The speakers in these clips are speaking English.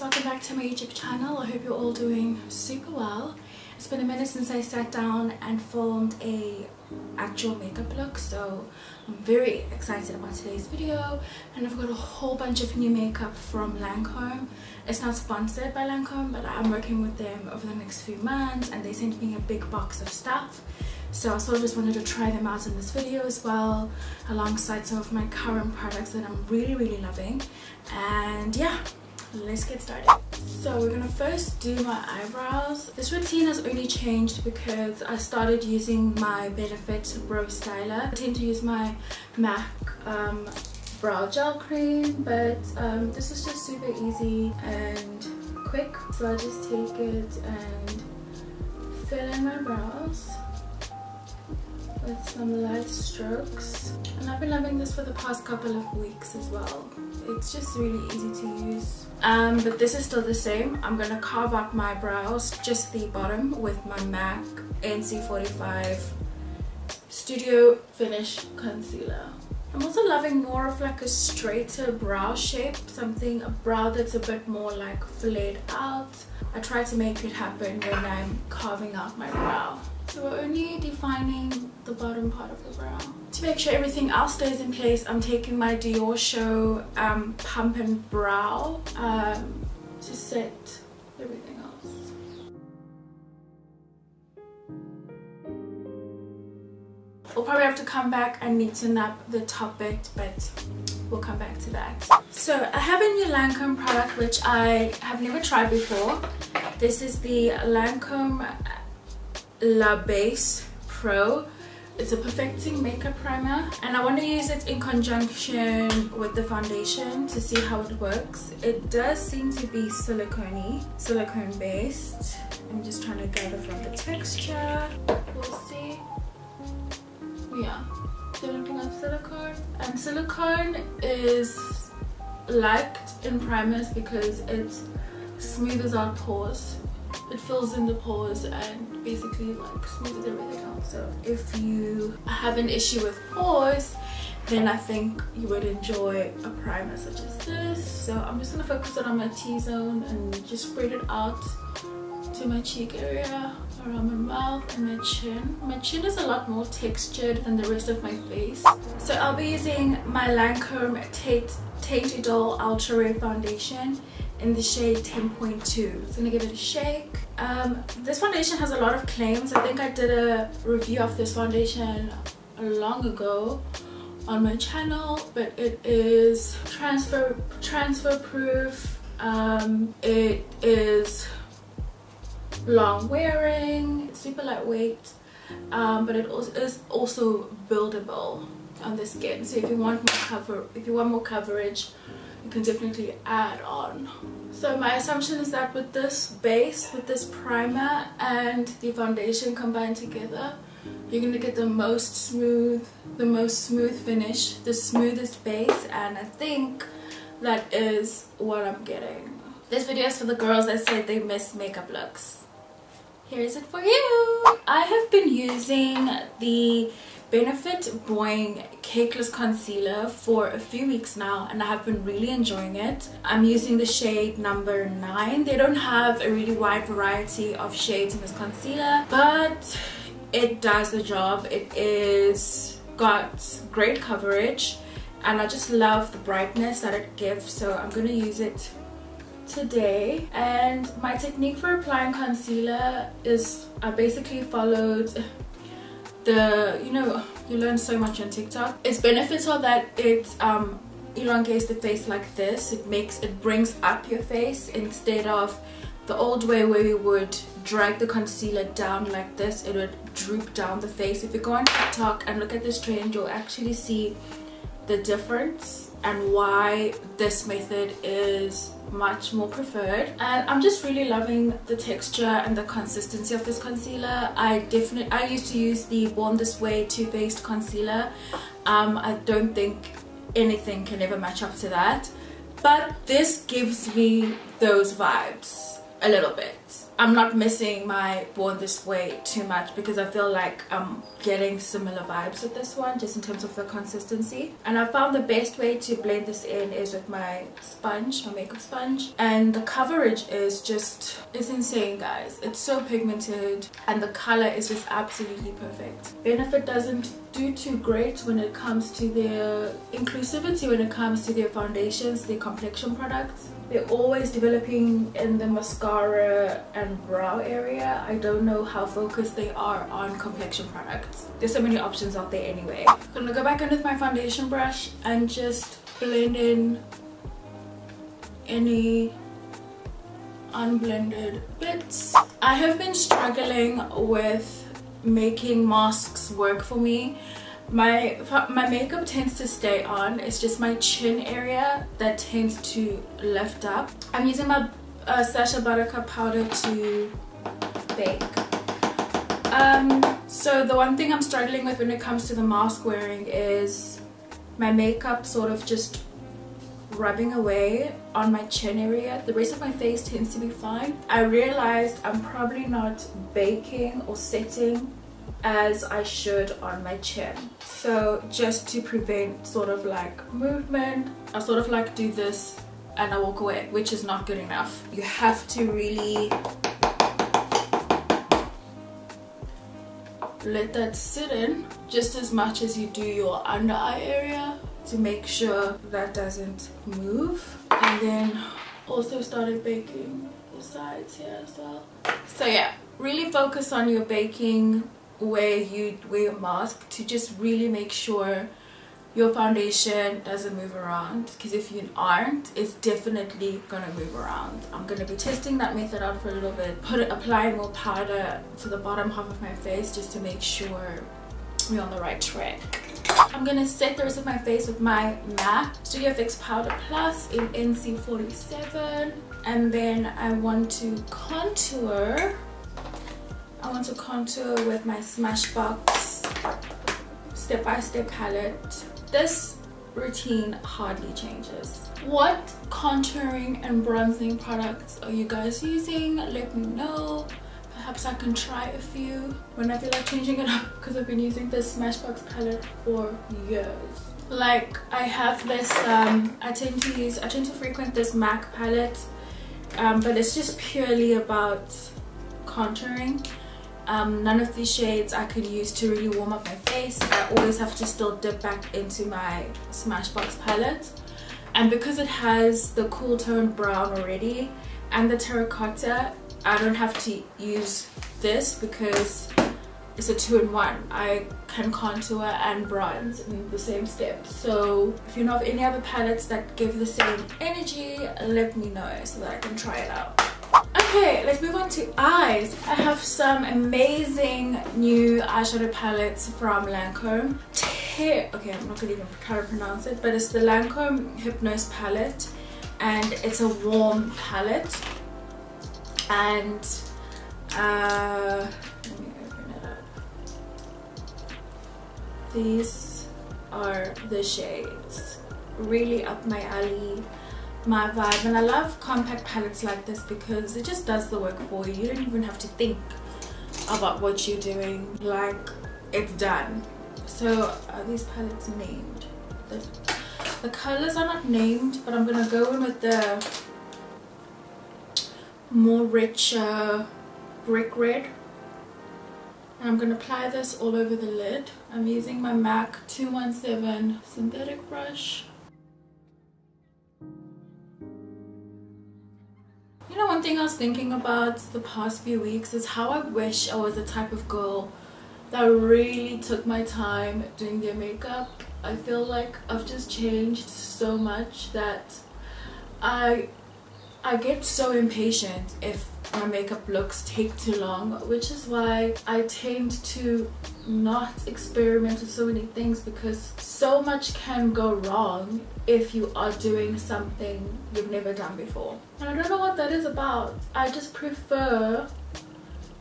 welcome back to my YouTube channel. I hope you're all doing super well. It's been a minute since I sat down and filmed a actual makeup look, so I'm very excited about today's video. And I've got a whole bunch of new makeup from Lancome. It's not sponsored by Lancome, but I'm working with them over the next few months and they sent me a big box of stuff. So I sort of just wanted to try them out in this video as well, alongside some of my current products that I'm really loving. And yeah, let's get started. So we're gonna first do my eyebrows. This routine has only changed because I started using my Benefit Brow Styler. I tend to use my MAC brow gel cream, but this is just super easy and quick. So I just take it and fill in my brows with some light strokes, and I've been loving this for the past couple of weeks as well. It's just really easy to use. But this is still the same. I'm gonna carve up my brows, just the bottom, with my MAC NC45 Studio Finish Concealer. I'm also loving more of like a straighter brow shape, a brow that's a bit more like filleted out. I try to make it happen when I'm carving out my brow. So we're only defining the bottom part of the brow. To make sure everything else stays in place, I'm taking my Dior Show Pump and Brow to set everything else. We'll probably have to come back and neaten up the top bit, but we'll come back to that. So I have a new Lancome product which I have never tried before. This is the Lancome La Base Pro. It's a perfecting makeup primer, and I want to use it in conjunction with the foundation to see how it works. It does seem to be silicone based. I'm just trying to gather from the texture. We'll see. Yeah, looking at silicone, and silicone is liked in primers because it smooths out pores. It fills in the pores and basically like smooths everything out. So if you have an issue with pores, then I think you would enjoy a primer such as this. So I'm just gonna focus it on my T-zone and just spread it out to my cheek area, around my mouth and my chin. My chin is a lot more textured than the rest of my face. So I'll be using my Lancome Tate Doll Ultra Ray Foundation in the shade 10.2. It's gonna give it a shake. This foundation has a lot of claims. I think I did a review of this foundation long ago on my channel, but it is transfer proof. It is long wearing, super lightweight, but it is also buildable on the skin. So if you want more coverage, you can definitely add on. So my assumption is that with this base, with this primer and the foundation combined together, you're gonna get the most smooth finish, the smoothest base, and I think that is what I'm getting. This video is for the girls that said they miss makeup looks. Here's it for you. I have been using the Benefit Boing Cakeless Concealer for a few weeks now, and I have been really enjoying it. I'm using the shade number 9. They don't have a really wide variety of shades in this concealer, but it does the job. It is got great coverage, and I just love the brightness that it gives, so I'm going to use it today. And my technique for applying concealer is I basically followed you learn so much on TikTok. Its benefits are that it elongates the face like this. It brings up your face instead of the old way where you would drag the concealer down like this. It would droop down the face. If you go on TikTok and look at this trend, you'll actually see the difference and why this method is much more preferred. And I'm just really loving the texture and the consistency of this concealer. I used to use the Born This Way Too Faced concealer. I don't think anything can ever match up to that, but this gives me those vibes a little bit. I'm not missing my Born This Way too much, because I feel like I'm getting similar vibes with this one, just in terms of the consistency. And I found the best way to blend this in is with my sponge, my makeup sponge. And the coverage is just, it's insane, guys. It's so pigmented and the color is just absolutely perfect. Benefit doesn't do too great when it comes to their inclusivity, when it comes to their foundations, their complexion products. They're always developing in the mascara and brow area. I don't know how focused they are on complexion products. There's so many options out there anyway. I'm gonna go back in with my foundation brush and just blend in any unblended bits. I have been struggling with making masks work for me. My makeup tends to stay on. It's just my chin area that tends to lift up. I'm using my Sacha Buttercup powder to bake. So the one thing I'm struggling with when it comes to the mask wearing is my makeup sort of just rubbing away on my chin area. The rest of my face tends to be fine. I realized I'm probably not baking or setting as I should on my chin. So just to prevent sort of like movement, I sort of like do this and I walk away, which is not good enough. You have to really let that sit in just as much as you do your under eye area, to make sure that doesn't move. And then also started baking the sides here as well. So yeah, really focus on your baking where you wear your mask, to just really make sure your foundation doesn't move around, because if you aren't, it's definitely gonna move around. I'm gonna be testing that method out for a little bit, applying more powder to the bottom half of my face just to make sure we're on the right track. I'm gonna set the rest of my face with my MAC Studio Fix Powder Plus in NC47, and then I want to contour. With my Smashbox Step by Step palette. This routine hardly changes. What contouring and bronzing products are you guys using? Let me know. Perhaps I can try a few when I feel like changing it up, because I've been using this Smashbox palette for years. Like, I have this I tend to frequent this MAC palette, but it's just purely about contouring. None of these shades I could use to really warm up my face. I always have to still dip back into my Smashbox palette, and because it has the cool toned brown already and the terracotta, I don't have to use this because it's a 2-in-1. I can contour and bronze in the same step. So if you know of any other palettes that give the same energy, let me know so that I can try it out. Okay, let's move on to eyes. I have some amazing new eyeshadow palettes from Lancome. Okay, I'm not gonna even try to pronounce it, but it's the Lancome Hypnose palette, and it's a warm palette. And let me open it up. These are the shades, really up my alley, my vibe. And I love compact palettes like this because it just does the work for you. You don't even have to think about what you're doing, like it's done. So are these palettes named? The colors are not named, but I'm gonna go in with the more richer brick red, and I'm gonna apply this all over the lid. I'm using my MAC 217 synthetic brush. You know, one thing I was thinking about the past few weeks is how I wish I was the type of girl that really took my time doing their makeup. I feel like I've just changed so much that I get so impatient if my makeup looks take too long, which is why I tend to not experiment with so many things, because so much can go wrong if you are doing something you've never done before. And I don't know what that is about. I just prefer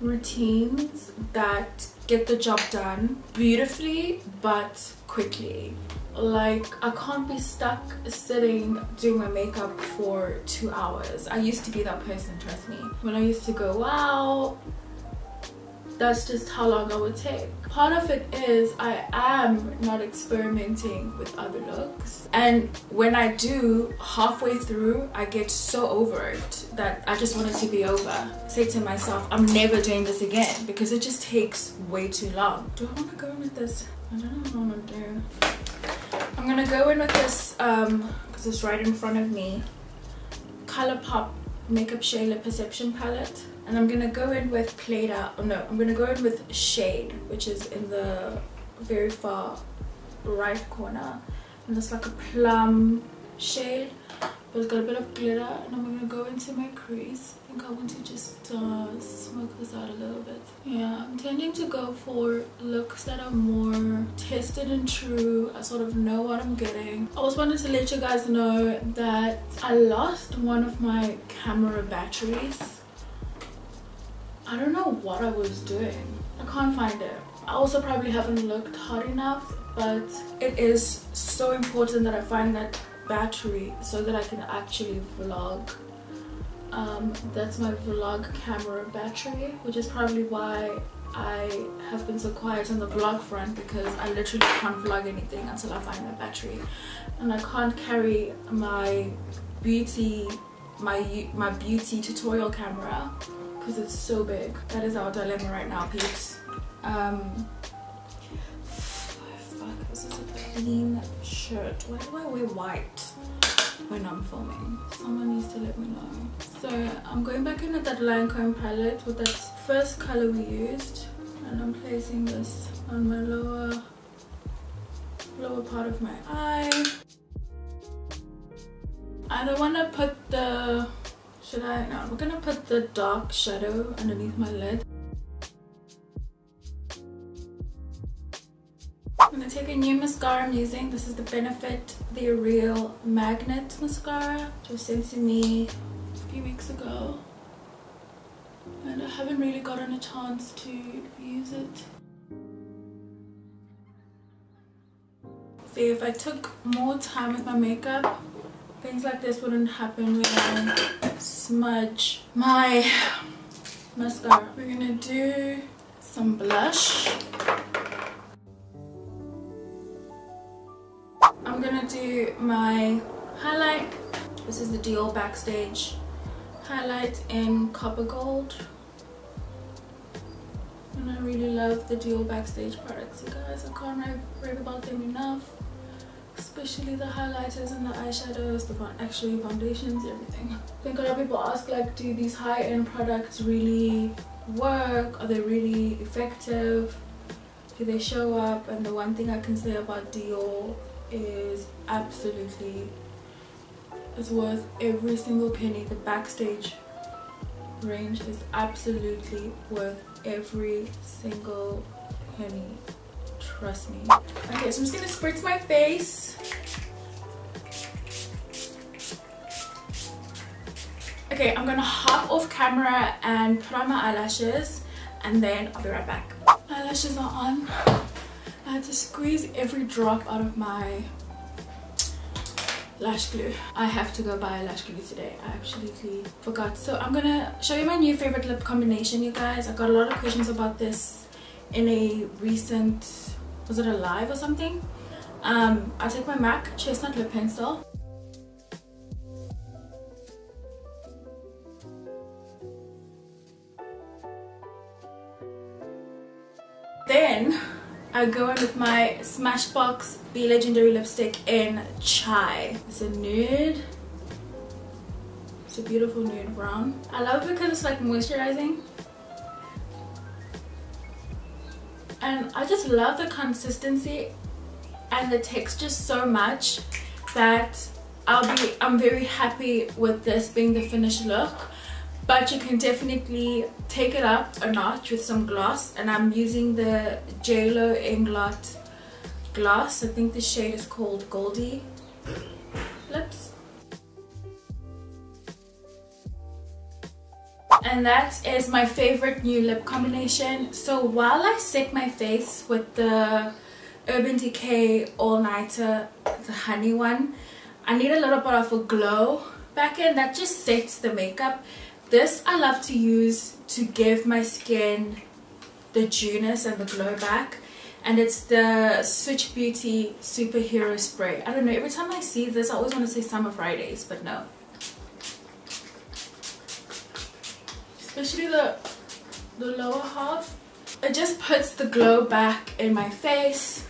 routines that get the job done beautifully but quickly. Like, I can't be stuck sitting doing my makeup for 2 hours. I used to be that person, trust me. When I used to go, wow, that's just how long I would take. Part of it is I am not experimenting with other looks, and when I do, halfway through I get so over it that I just want it to be over. I say to myself, I'm never doing this again, because it just takes way too long. Do I want to go in with this? I don't know what I'm gonna do. I'm gonna go in with this because it's right in front of me, ColourPop Makeup Shade Perception Palette. And I'm gonna go in with I'm gonna go in with Shade, which is in the very far right corner, and it's like a plum shade, but it's got a bit of glitter. And I'm gonna go into my crease. I think I want to just smoke this out a little bit. Yeah, I'm tending to go for looks that are more tested and true. I sort of know what I'm getting. I also wanted to let you guys know that I lost one of my camera batteries. I don't know what I was doing. I can't find it. I also probably haven't looked hard enough, but it is so important that I find that battery so that I can actually vlog. That's my vlog camera battery, which is probably why I have been so quiet on the vlog front, because I literally can't vlog anything until I find that battery. And I can't carry my beauty tutorial camera because it's so big. That is our dilemma right now, peeps. Fuck, this is a clean shirt. Why do I wear white when I'm filming? Someone needs to let me know. So I'm going back in with that Lancome palette with that first color we used, and I'm placing this on my lower part of my eye. I don't want to put the... Should I? No, we're gonna put the dark shadow underneath my lid. I'm gonna take a new mascara I'm using. This is the Benefit The Real Magnet Mascara. It was sent to me a few weeks ago, and I haven't really gotten a chance to use it. See, if I took more time with my makeup, things like this wouldn't happen when I smudge my mascara. We're gonna do some blush. I'm gonna do my highlight. This is the Dior Backstage highlight in Copper Gold. And I really love the Dior Backstage products, you guys. I can't rave about them enough. Especially the highlighters and the eyeshadows, actually foundations, everything. I think a lot of people ask, like, do these high-end products really work? Are they really effective? Do they show up? And the one thing I can say about Dior is absolutely, it's worth every single penny. The Backstage range is absolutely worth every single penny. Trust me. Okay, so I'm just gonna spritz my face. Okay, I'm gonna hop off camera and put on my eyelashes, and then I'll be right back. Eyelashes are on. I had to squeeze every drop out of my lash glue. I have to go buy lash glue today. I absolutely forgot. So I'm gonna show you my new favorite lip combination, you guys. I got a lot of questions about this in a recent, was it a live or something? I'll take my MAC Chestnut Lip Pencil. Then I go in with my Smashbox Be Legendary lipstick in Chai. It's a nude. It's a beautiful nude brown. I love it because it's like moisturizing. And I just love the consistency and the texture so much that I'm very happy with this being the finished look. But you can definitely take it up a notch with some gloss, and I'm using the JLo Inglot gloss. I think the shade is called Goldie Lips. and that is my favorite new lip combination. So while I set my face with the Urban Decay All Nighter, the honey one, I need a little bit of a glow back in that just sets the makeup. This I love to use to give my skin the dewiness and the glow back, and it's the Switch Beauty Superhero Spray. I don't know, every time I see this I always want to say Summer Fridays, but no. Especially the lower half. It just puts the glow back in my face,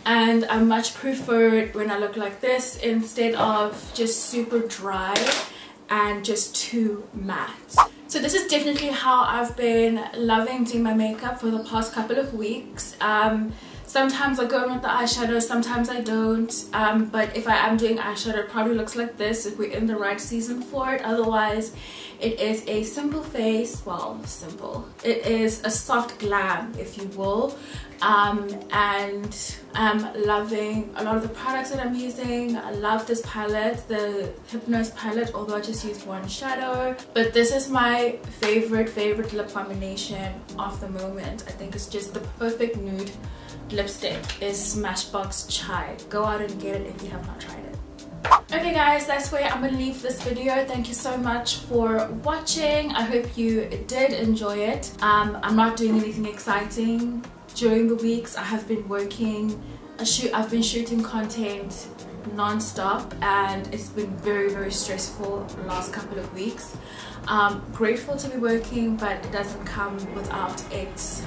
and I much prefer it when I look like this instead of just super dry and just too matte. So this is definitely how I've been loving doing my makeup for the past couple of weeks. Sometimes I go in with the eyeshadow, sometimes I don't, but if I am doing eyeshadow it probably looks like this if we're in the right season for it. Otherwise it is a simple face, well, simple, it is a soft glam if you will, and I'm loving a lot of the products that I'm using. I love this palette, the Hypnose palette, although I just used one shadow, but this is my favorite lip combination of the moment. I think it's just the perfect nude lipstick is Smashbox Chai. Go out and get it if you have not tried it. Okay guys, that's where I'm gonna leave this video. Thank you so much for watching. I hope you did enjoy it. I'm not doing anything exciting during the weeks. I have been working, I've been shooting content non-stop, and it's been very stressful the last couple of weeks. Grateful to be working, but it doesn't come without its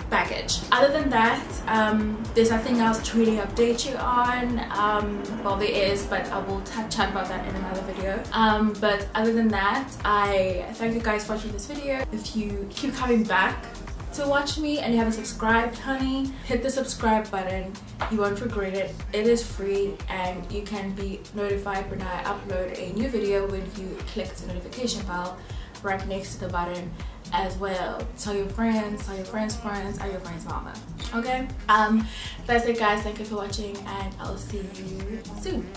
baggage. Other than that, there's nothing else to really update you on. Well, there is, but I will chat about that in another video. But other than that, I thank you guys for watching this video. If you keep coming back to watch me and you haven't subscribed, honey, hit the subscribe button. You won't regret it. It is free, and you can be notified when I upload a new video when you click the notification bell right next to the button as well. Tell your friends, tell your friends' friends, or your friends' mama. Okay? That's it guys, thank you for watching, and I'll see you soon.